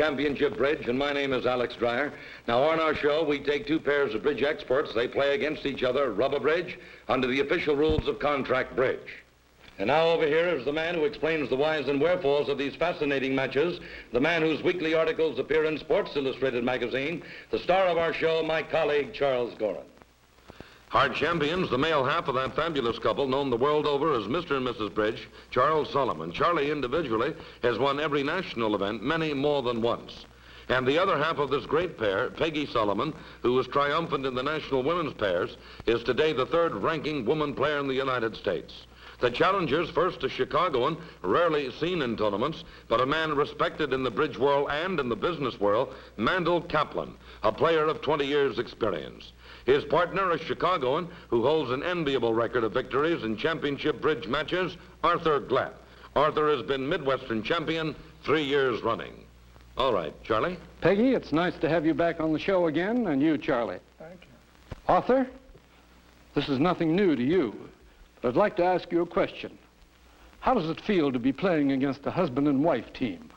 Championship Bridge, and my name is Alex Dreyer. Now, on our show, we take two pairs of bridge experts. They play against each other, rubber bridge, under the official rules of contract bridge. And now over here is the man who explains the whys and wherefores of these fascinating matches, the man whose weekly articles appear in Sports Illustrated magazine, the star of our show, my colleague, Charles Gorin. Hard champions, the male half of that fabulous couple known the world over as Mr. and Mrs. Bridge, Charles Solomon. Charlie individually has won every national event, many more than once. And the other half of this great pair, Peggy Solomon, who was triumphant in the national women's pairs, is today the third-ranking woman player in the United States. The challengers, first a Chicagoan, rarely seen in tournaments, but a man respected in the bridge world and in the business world, Mandel Kaplan, a player of 20 years' experience. His partner, a Chicagoan who holds an enviable record of victories in championship bridge matches, Arthur Glatt. Arthur has been Midwestern champion 3 years running. All right, Charlie? Peggy, it's nice to have you back on the show again, and you, Charlie. Thank you. Arthur, this is nothing new to you, but I'd like to ask you a question. How does it feel to be playing against a husband and wife team?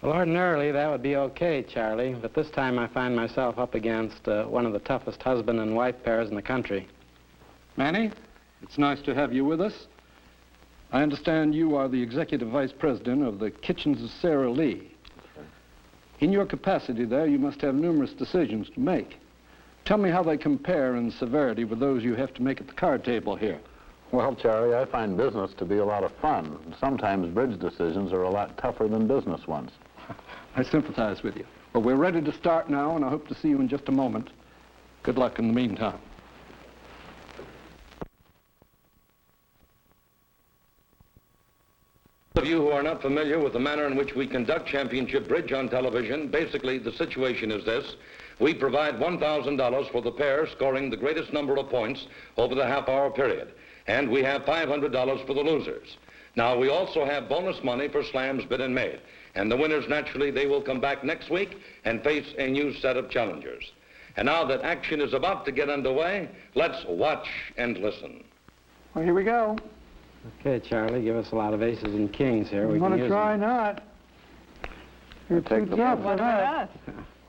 Well, ordinarily that would be okay, Charlie, but this time I find myself up against one of the toughest husband and wife pairs in the country. Manny, it's nice to have you with us. I understand you are the executive vice president of the Kitchens of Sara Lee. In your capacity there, you must have numerous decisions to make. Tell me how they compare in severity with those you have to make at the card table here. Well, Charlie, I find business to be a lot of fun. Sometimes bridge decisions are a lot tougher than business ones. I sympathize with you. Well, we're ready to start now, and I hope to see you in just a moment. Good luck in the meantime. Those of you who are not familiar with the manner in which we conduct championship bridge on television, basically the situation is this. We provide $1,000 for the pair scoring the greatest number of points over the half-hour period, and we have $500 for the losers. Now, we also have bonus money for slams bid and made, and the winners, naturally, they will come back next week and face a new set of challengers. And now that action is about to get underway, let's watch and listen. Well, here we go. Okay, Charlie, give us a lot of aces and kings here. I'm going to try not. You're too tough for that.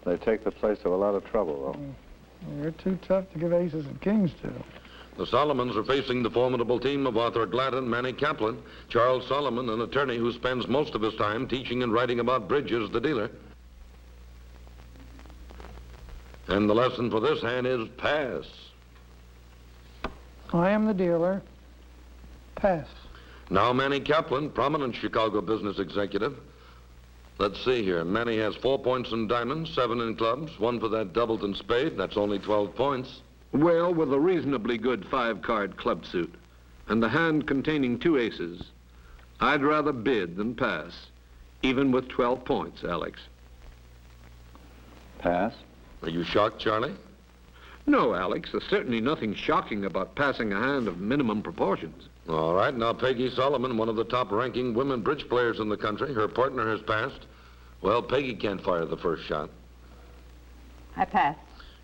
They take the place of a lot of trouble, though. You're too tough to give aces and kings to. The Solomons are facing the formidable team of Arthur Glatt and Manny Kaplan. Charles Solomon, an attorney who spends most of his time teaching and writing about bridges, the dealer. And the lesson for this hand is pass. I am the dealer. Pass. Now Manny Kaplan, prominent Chicago business executive. Let's see here. Manny has 4 points in diamonds, 7 in clubs, 1 for that doubled in spade. That's only 12 points. Well, with a reasonably good 5-card club suit and the hand containing 2 aces, I'd rather bid than pass, even with 12 points, Alex. Pass? Are you shocked, Charlie? No, Alex. There's certainly nothing shocking about passing a hand of minimum proportions. All right, now Peggy Solomon, one of the top-ranking women bridge players in the country. Her partner has passed. Well, Peggy can't fire the first shot. I pass.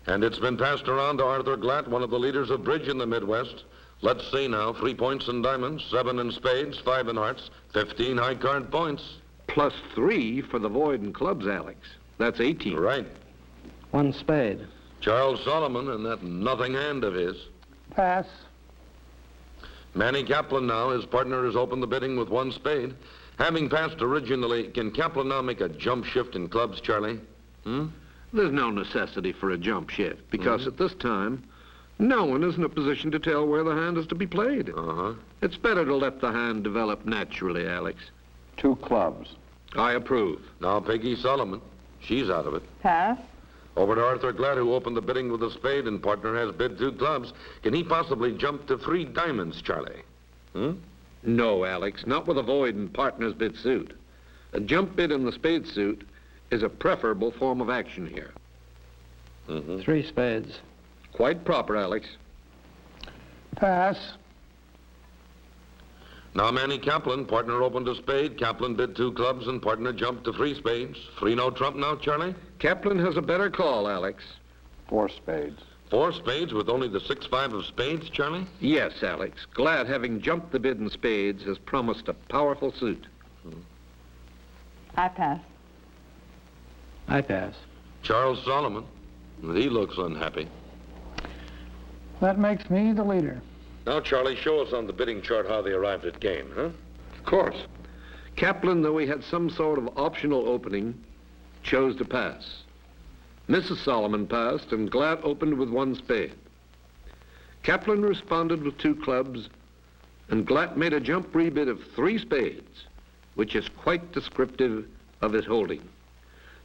And it's been passed around to Arthur Glatt, one of the leaders of bridge in the Midwest. Let's see now. 3 points in diamonds, 7 in spades, 5 in hearts, 15 high-card points. Plus 3 for the void in clubs, Alex. That's 18. Right. 1 spade. Charles Solomon and that nothing hand of his. Pass. Manny Kaplan now, his partner, has opened the bidding with 1 spade. Having passed originally, can Kaplan now make a jump shift in clubs, Charlie? There's no necessity for a jump shift, because at this time, no one is in a position to tell where the hand is to be played. It's better to let the hand develop naturally, Alex. 2 clubs. I approve. Now Peggy Solomon, she's out of it. Pass. Over to Arthur Glatt, who opened the bidding with a spade, and partner has bid 2 clubs. Can he possibly jump to 3 diamonds, Charlie? No, Alex, not with a void and partner's bid suit. A jump bid in the spade suit is a preferable form of action here. 3 spades. Quite proper, Alex. Pass. Now Manny Kaplan, partner opened a spade. Kaplan bid 2 clubs, and partner jumped to 3 spades. 3 no trump now, Charlie? Kaplan has a better call, Alex. 4 spades. 4 spades with only the 6-5 of spades, Charlie? Yes, Alex. Glad, having jumped the bid in spades, has promised a powerful suit. I pass. I pass. Charles Solomon, he looks unhappy. That makes me the leader. Now, Charlie, show us on the bidding chart how they arrived at game, huh? Of course. Kaplan, though he had some sort of optional opening, chose to pass. Mrs. Solomon passed, and Glatt opened with 1 spade. Kaplan responded with 2 clubs, and Glatt made a jump rebid of 3 spades, which is quite descriptive of his holding.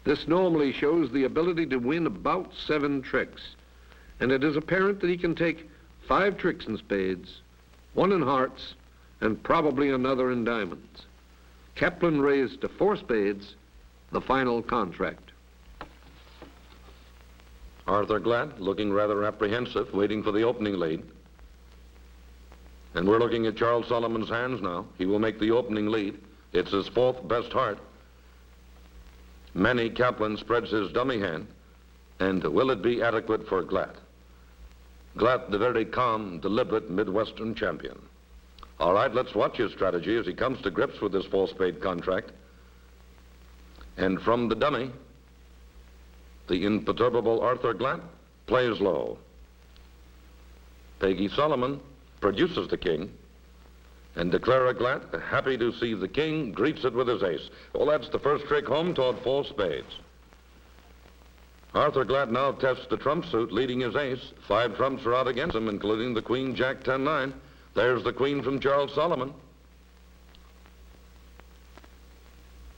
This normally shows the ability to win about 7 tricks, and it is apparent that he can take 5 tricks in spades, 1 in hearts, and probably another in diamonds. Kaplan raised to 4 spades, the final contract. Arthur Glatt looking rather apprehensive, waiting for the opening lead. And we're looking at Charles Solomon's hands now. He will make the opening lead. It's his 4th best heart. Manny Kaplan spreads his dummy hand. And will it be adequate for Glatt? Glatt, the very calm, deliberate Midwestern champion. All right, let's watch his strategy as he comes to grips with this 4-spade contract. And from the dummy, the imperturbable Arthur Glatt plays low. Peggy Solomon produces the king, and Declara Glatt, happy to see the king, greets it with his ace. Well, that's the first trick home toward 4 spades. Arthur Glatt now tests the trump suit, leading his ace. 5 trumps are out against him, including the queen, jack, 10-9. There's the queen from Charles Solomon.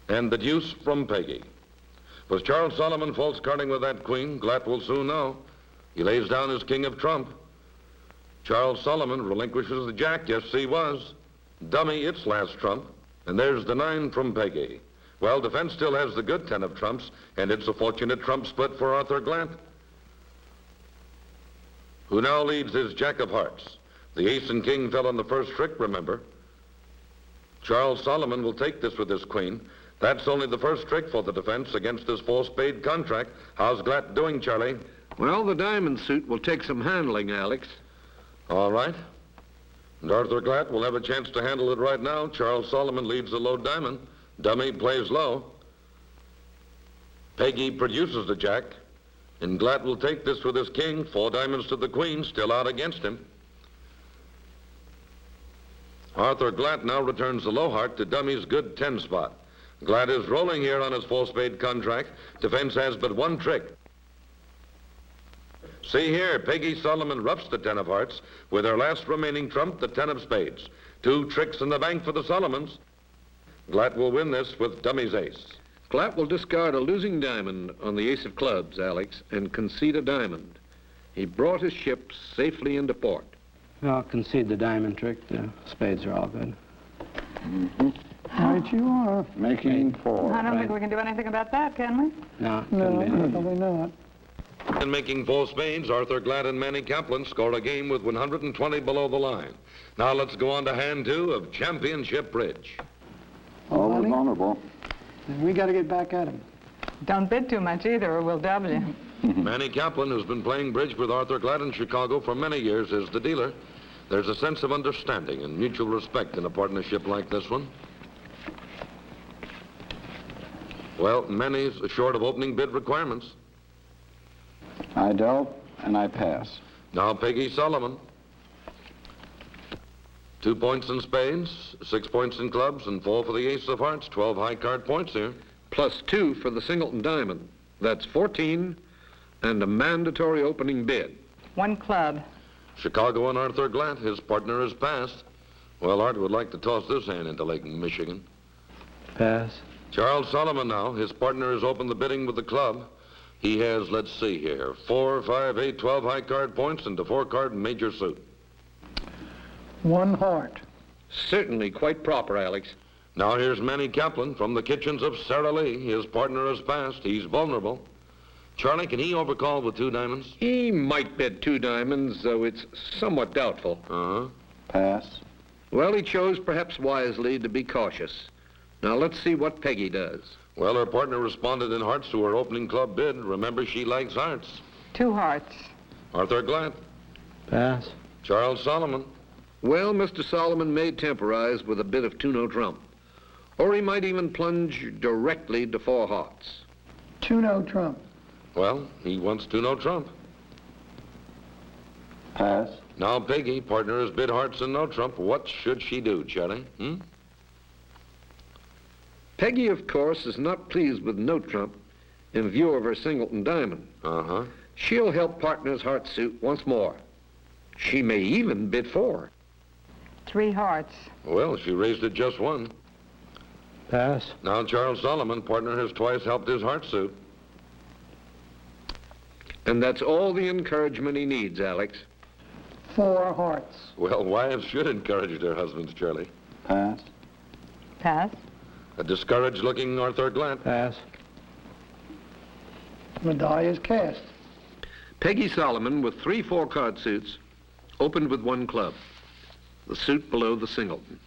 And the deuce from Peggy. Was Charles Solomon false carding with that queen? Glatt will soon know. He lays down his king of trump. Charles Solomon relinquishes the jack. Yes, he was. Dummy its last trump. And there's the 9 from Peggy. Well, defense still has the good 10 of trumps, and it's a fortunate trump split for Arthur Glatt, who now leads his jack of hearts. The ace and king fell on the first trick, remember. Charles Solomon will take this with his queen. That's only the first trick for the defense against this 4-spade contract. How's Glatt doing, Charlie? Well, the diamond suit will take some handling, Alex. All right. And Arthur Glatt will have a chance to handle it right now. Charles Solomon leads the low diamond. Dummy plays low. Peggy produces the jack. And Glatt will take this with his king. 4 diamonds to the queen, still out against him. Arthur Glatt now returns the low heart to Dummy's good 10 spot. Glatt is rolling here on his 4-spade contract. Defense has but 1 trick. See here, Peggy Solomon roughs the 10 of hearts with her last remaining trump, the 10 of spades. 2 tricks in the bank for the Solomons. Glatt will win this with Dummy's ace. Glatt will discard a losing diamond on the ace of clubs, Alex, and concede a diamond. He brought his ship safely into port. I'll concede the diamond trick. The spades are all good. Right you are. Making 4. I don't think we can do anything about that, can we? No, No, couldn't be. probably not. In making 4 spades, Arthur Glatt and Manny Kaplan score a game with 120 below the line. Now let's go on to hand 2 of championship bridge. Always Money? vulnerable. And we got to get back at him. Don't bid too much either, or we'll double you. Manny Kaplan, who's been playing bridge with Arthur Glatt in Chicago for many years, is the dealer. There's a sense of understanding and mutual respect in a partnership like this one. Well, Manny's short of opening bid requirements. I dealt, and I pass. Now Peggy Solomon. 2 points in spades, 6 points in clubs, and 4 for the ace of hearts. 12 high card points here. Plus 2 for the singleton diamond. That's 14, and a mandatory opening bid. 1 club. Chicago and Arthur Glatt, his partner has passed. Well, Art would like to toss this hand into Lake Michigan. Pass. Charles Solomon now, his partner has opened the bidding with the club. He has, let's see here, 4, 5, 8, 12 high card points and a 4-card major suit. 1 heart. Certainly quite proper, Alex. Now here's Manny Kaplan from the kitchens of Sarah Lee. His partner has passed. He's vulnerable. Charlie, can he overcall with 2 diamonds? He might bid 2 diamonds, though it's somewhat doubtful. Uh-huh. Pass. Well, he chose, perhaps wisely, to be cautious. Now, let's see what Peggy does. Well, her partner responded in hearts to her opening club bid. Remember, she likes hearts. 2 hearts. Arthur Glatt. Pass. Charles Solomon. Well, Mr. Solomon may temporize with a bit of 2-no trump. Or he might even plunge directly to 4 hearts. 2-no trump. Well, he wants to know Trump. Pass. Now, Peggy, partner, has bid hearts and no trump. What should she do, Charlie? Peggy, of course, is not pleased with no trump in view of her singleton diamond. Uh-huh. She'll help partner's heart suit once more. She may even bid 4. 3 hearts. Well, she raised it just 1. Pass. Now, Charles Solomon, partner, has twice helped his heart suit. And that's all the encouragement he needs, Alex. 4 hearts. Well, wives should encourage their husbands, Charlie. Pass. Pass. A discouraged-looking Arthur Glatt. Pass. The die is cast. Peggy Solomon, with 3 4-card suits, opened with 1 club, the suit below the singleton.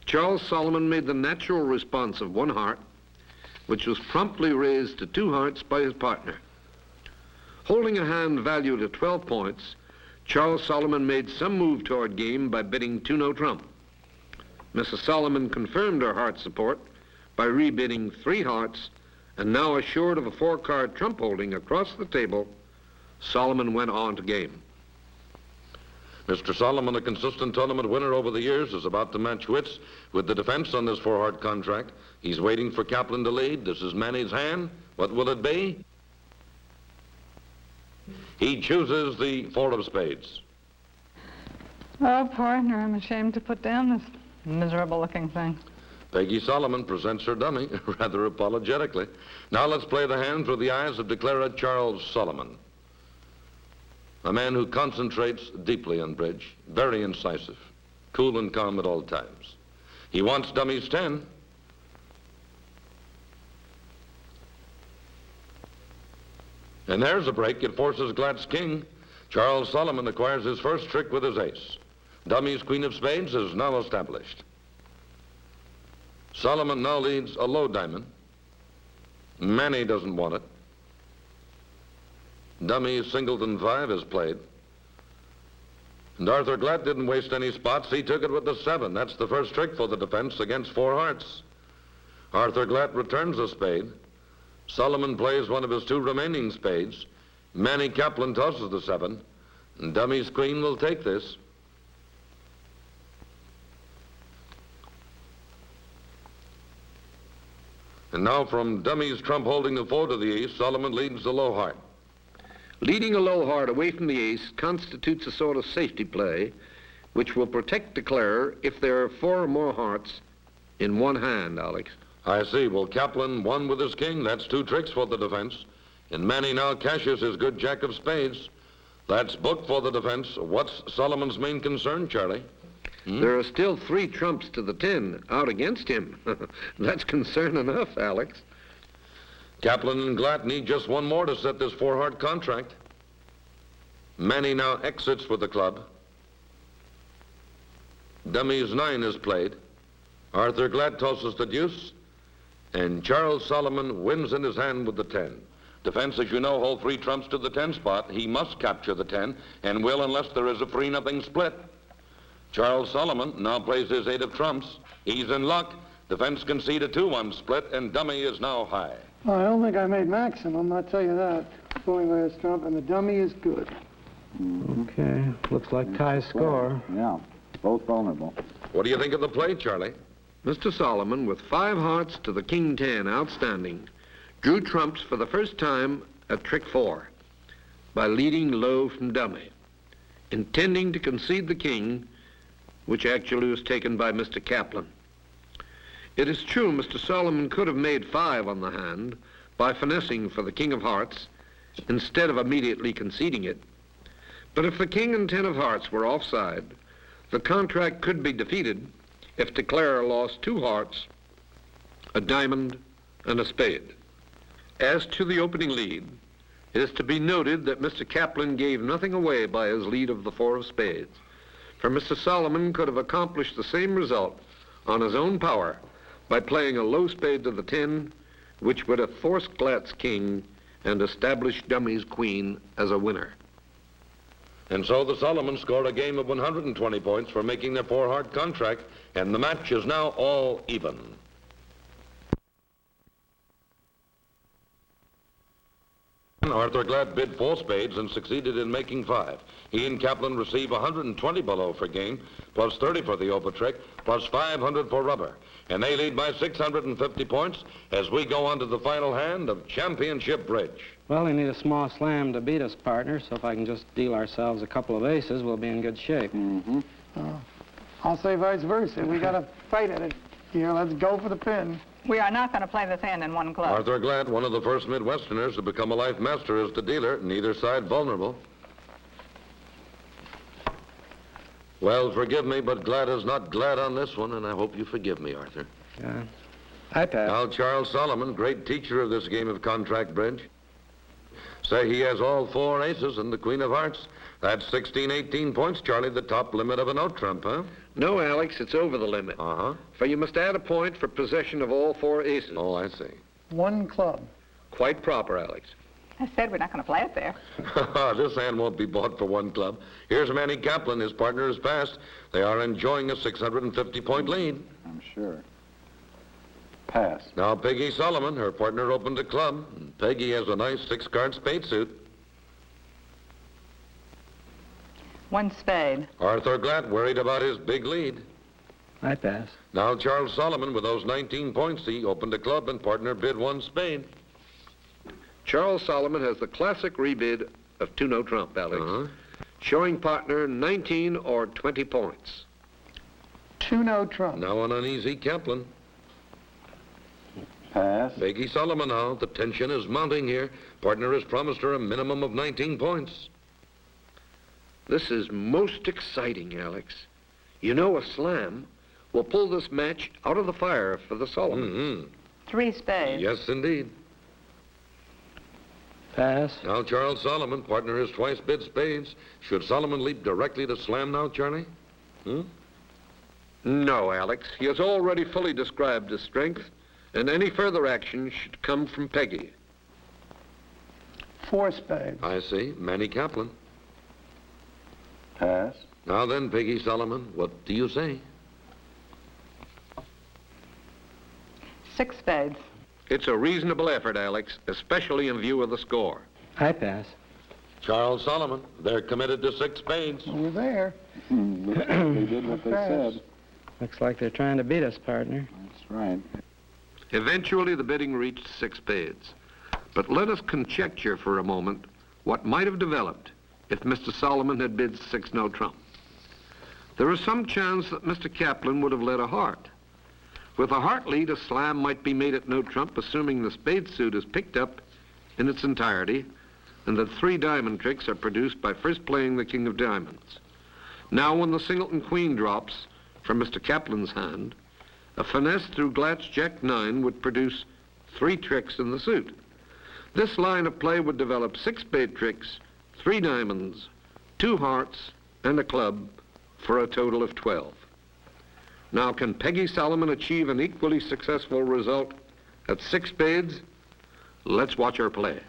Charles Solomon made the natural response of 1 heart, which was promptly raised to 2 hearts by his partner. Holding a hand valued at 12 points, Charles Solomon made some move toward game by bidding 2-no trump. Mrs. Solomon confirmed her heart support by rebidding 3 hearts, and now assured of a 4-card trump holding across the table, Solomon went on to game. Mr. Solomon, a consistent tournament winner over the years, is about to match wits with the defense on this 4-heart contract. He's waiting for Kaplan to lead. This is Manny's hand. What will it be? He chooses the 4 of spades. Oh, partner, I'm ashamed to put down this miserable-looking thing. Peggy Solomon presents her dummy, rather apologetically. Now let's play the hand through the eyes of declarer Charles Solomon. A man who concentrates deeply on bridge, very incisive, cool and calm at all times. He wants dummies 10. And there's a break. It forces Glatt's king. Charles Solomon acquires his first trick with his ace. Dummies queen of spades is now established. Solomon now leads a low diamond. Manny doesn't want it. Dummy singleton 5 is played. And Arthur Glatt didn't waste any spots. He took it with the 7. That's the first trick for the defense against 4 hearts. Arthur Glatt returns a spade. Solomon plays one of his 2 remaining spades. Manny Kaplan tosses the 7. And Dummy's queen will take this. And now from Dummy's trump holding the 4 to the ace, Solomon leads the low heart. Leading a low heart away from the ace constitutes a sort of safety play, which will protect declarer if there are 4 or more hearts in one hand, Alex. I see. Well, Kaplan won with his king. That's 2 tricks for the defense. And Manny now cashes his good jack of spades. That's booked for the defense. What's Solomon's main concern, Charlie? There are still 3 trumps to the 10 out against him. That's concern enough, Alex. Kaplan and Glatt need just 1 more to set this 4-heart contract. Manny now exits with the club. Dummy's 9 is played. Arthur Glatt tosses the deuce. And Charles Solomon wins in his hand with the 10. Defense, as you know, hold 3 trumps to the 10 spot. He must capture the 10, and will unless there is a 3-0 split. Charles Solomon now plays his 8 of trumps. He's in luck. Defense concede a 2-1 split, and Dummy is now high. Oh, I don't think I made maximum, I'll tell you that. Going last trump, and the dummy is good. Okay, looks like tie score. Yeah, both vulnerable. What do you think of the play, Charlie? Mr. Solomon, with 5 hearts to the king 10 outstanding, drew trumps for the first time at trick 4 by leading low from dummy, intending to concede the king, which actually was taken by Mr. Kaplan. It is true Mr. Solomon could have made 5 on the hand by finessing for the king of hearts instead of immediately conceding it. But if the king and 10 of hearts were offside, the contract could be defeated if declarer lost 2 hearts, a diamond, and a spade. As to the opening lead, it is to be noted that Mr. Kaplan gave nothing away by his lead of the 4 of spades, for Mr. Solomon could have accomplished the same result on his own power by playing a low spade to the 10, which would have forced Glatt's king and established Dummy's queen as a winner. And so the Solomons score a game of 120 points for making their 4-heart contract, and the match is now all even. Arthur Glatt bid 4 spades and succeeded in making 5. He and Kaplan receive 120 below for game, plus 30 for the open trick, plus 500 for rubber. And they lead by 650 points as we go on to the final hand of championship bridge. Well, we need a small slam to beat us, partner, so if I can just deal ourselves a couple of aces, we'll be in good shape. Mm-hmm. I'll say vice versa. We got to fight at it. Here, let's go for the pin. We are not going to play this hand in one club. Arthur Glatt, one of the first Midwesterners to become a life master as the dealer, neither side vulnerable. Well, forgive me, but Glatt is not glad on this one, and I hope you forgive me, Arthur. I pass. Now, Charles Solomon, great teacher of this game of contract bridge, say he has all 4 aces and the queen of hearts. That's 16, 18 points, Charlie, the top limit of a note trump, huh? No, Alex, it's over the limit. Uh-huh. For you must add a point for possession of all 4 aces. Oh, I see. 1 club. Quite proper, Alex. I said we're not going to play it there. This hand won't be bought for 1 club. Here's Manny Kaplan. His partner has passed. They are enjoying a 650-point lead. I'm sure. Pass. Now, Peggy Solomon, her partner opened a club. And Peggy has a nice 6-card spade suit. 1 spade. Arthur Glatt worried about his big lead. I pass. Now, Charles Solomon, with those 19 points, he opened a club and partner bid 1 spade. Charles Solomon has the classic rebid of 2 no trump, Alex. Uh-huh. Showing partner 19 or 20 points. 2 no trump. Now an uneasy Kaplan. Pass. Peggy Solomon now. The tension is mounting here. Partner has promised her a minimum of 19 points. This is most exciting, Alex. You know a slam will pull this match out of the fire for the Solomons. Mm-hmm. 3 spades. Yes, indeed. Pass. Now Charles Solomon, partner has twice bid spades. Should Solomon leap directly to slam now, Charlie? No, Alex. He has already fully described his strength, and any further action should come from Peggy. 4 spades. I see. Manny Kaplan. Pass. Now then, Peggy Solomon, what do you say? 6 spades. It's a reasonable effort, Alex, especially in view of the score. I pass. Charles Solomon, they're committed to 6 spades. We're there. Looks like they did what they Pass. said. Looks like they're trying to beat us, partner. That's right. Eventually, the bidding reached 6 spades. But let us conjecture for a moment what might have developed if Mr. Solomon had bid 6 no trump. There is some chance that Mr. Kaplan would have led a heart. With a heart lead, a slam might be made at no trump, assuming the spade suit is picked up in its entirety, and that 3 diamond tricks are produced by first playing the king of diamonds. Now, when the singleton queen drops from Mr. Kaplan's hand, a finesse through Glatt's jack 9 would produce 3 tricks in the suit. This line of play would develop 6 spade tricks, 3 diamonds, 2 hearts, and a club for a total of 12. Now, can Peggy Solomon achieve an equally successful result at 6 spades? Let's watch her play.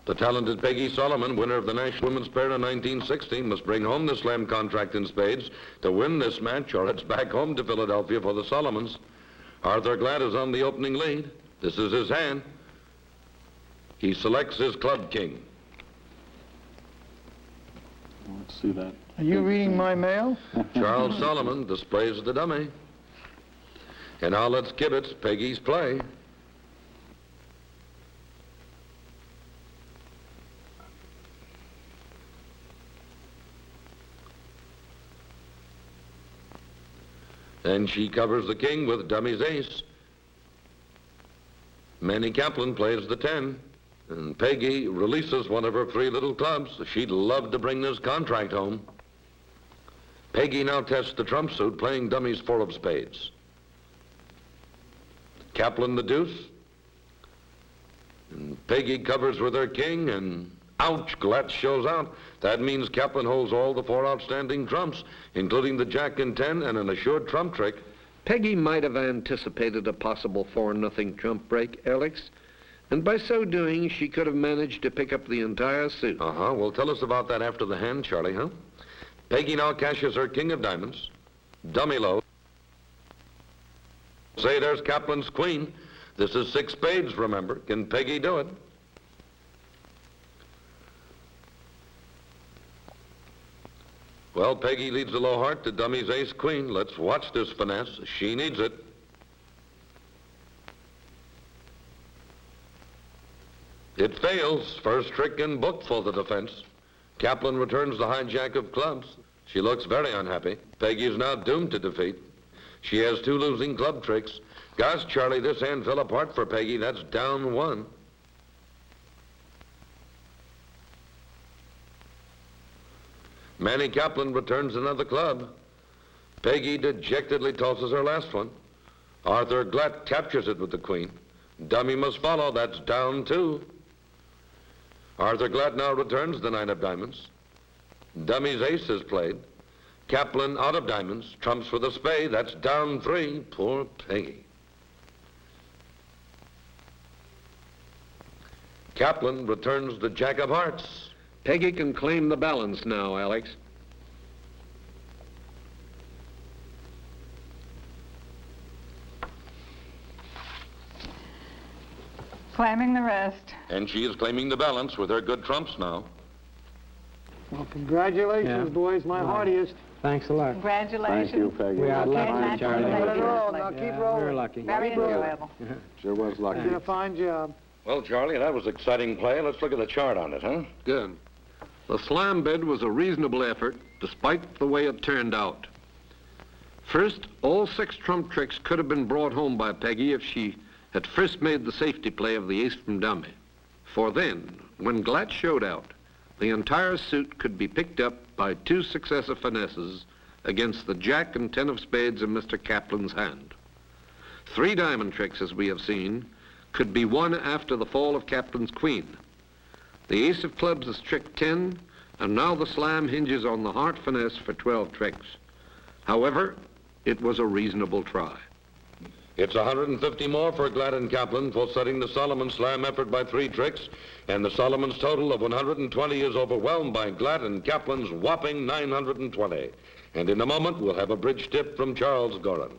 The talented Peggy Solomon, winner of the National Women's Pair in 1916, must bring home the slam contract in spades to win this match, or it's back home to Philadelphia for the Solomons. Arthur Glatt is on the opening lead. This is his hand. He selects his club king. Let's see that. Are you reading my mail? Charles Solomon displays the dummy. And now let's kibitz Peggy's play. And she covers the king with dummy's ace. Manny Kaplan plays the 10. And Peggy releases one of her 3 little clubs. She'd love to bring this contract home. Peggy now tests the trump suit, playing dummies 4 of spades. Kaplan the deuce. And Peggy covers with her king, and ouch, Glatt shows out. That means Kaplan holds all the 4 outstanding trumps, including the jack and 10 and an assured trump trick. Peggy might have anticipated a possible 4-0 trump break, Alex, and by so doing, she could have managed to pick up the entire suit. Uh-huh. Well, tell us about that after the hand, Charlie, huh? Peggy now cashes her king of diamonds. Dummy low. Say there's Kaplan's queen. This is 6 spades, remember. Can Peggy do it? Well, Peggy leads the low heart to dummy's ace-queen. Let's watch this finesse. She needs it. It fails. First trick in book for the defense. Kaplan returns the hijack of clubs. She looks very unhappy. Peggy is now doomed to defeat. She has 2 losing club tricks. Gosh, Charlie, this hand fell apart for Peggy. That's down 1. Manny Kaplan returns another club. Peggy dejectedly tosses her last one. Arthur Glatt captures it with the queen. Dummy must follow. That's down 2. Arthur Glatt now returns the 9 of diamonds. Dummy's ace is played. Kaplan out of diamonds, trumps with a spade. That's down 3. Poor Peggy. Kaplan returns the jack of hearts. Peggy can claim the balance now, Alex. Claiming the rest. And she is claiming the balance with her good trumps now. Well, congratulations, Yeah. boys, my heartiest. Thanks a lot. Congratulations. Thank you, Peggy. We are lucky, Fine, Charlie. Not at all. Now Yeah, keep we're rolling. lucky. Very enjoyable. Sure was lucky. You did a fine job. Well, Charlie, that was exciting play. Let's look at the chart on it, huh? Good. The slam bid was a reasonable effort, despite the way it turned out. First, all 6 trump tricks could have been brought home by Peggy if she had first made the safety play of the ace from dummy. For then, when Glatt showed out, the entire suit could be picked up by 2 successive finesses against the jack and 10 of spades in Mr. Kaplan's hand. 3 diamond tricks, as we have seen, could be won after the fall of Kaplan's queen. The ace of clubs is trick 10, and now the slam hinges on the heart finesse for 12 tricks. However, it was a reasonable try. It's 150 more for Glatt and Kaplan for setting the Solomon slam effort by 3 tricks, and the Solomon's total of 120 is overwhelmed by Glatt and Kaplan's whopping 920. And in a moment, we'll have a bridge tip from Charles Gorin.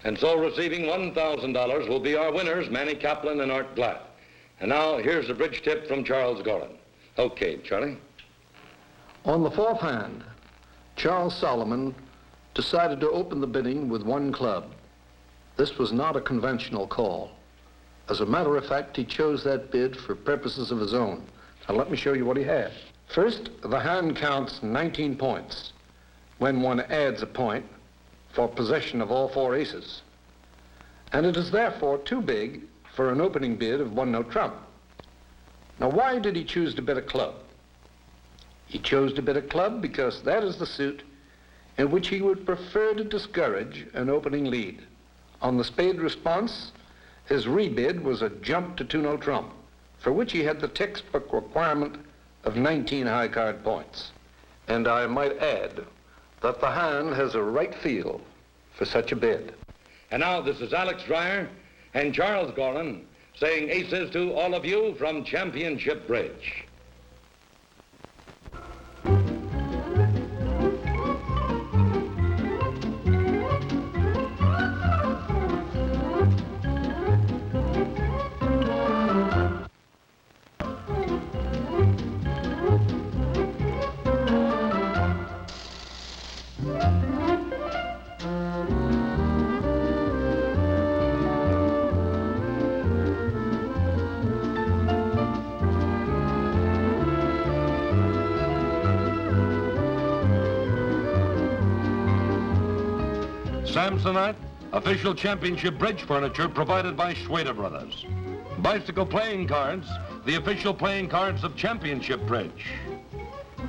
And so receiving $1,000 will be our winners, Manny Kaplan and Art Glatt. And now, here's a bridge tip from Charles Gorin. Okay, Charlie. On the 4th hand, Charles Solomon decided to open the bidding with 1 club. This was not a conventional call. As a matter of fact, he chose that bid for purposes of his own. Now let me show you what he had. First, the hand counts 19 points when one adds a point for possession of all 4 aces. And it is therefore too big for an opening bid of 1-note trump. Now why did he choose to bid a club? He chose to bid a club because that is the suit in which he would prefer to discourage an opening lead. On the spade response, his rebid was a jump to 2-note trump, for which he had the textbook requirement of 19 high card points. And I might add that the hand has a right feel for such a bid. And now this is Alex Dreyer and Charles Gorin saying aces to all of you from Championship Bridge. Samsonite, official championship bridge furniture provided by Schwader Brothers. Bicycle playing cards, the official playing cards of Championship Bridge.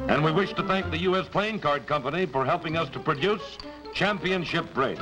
And we wish to thank the U.S. Playing Card Company for helping us to produce Championship Bridge.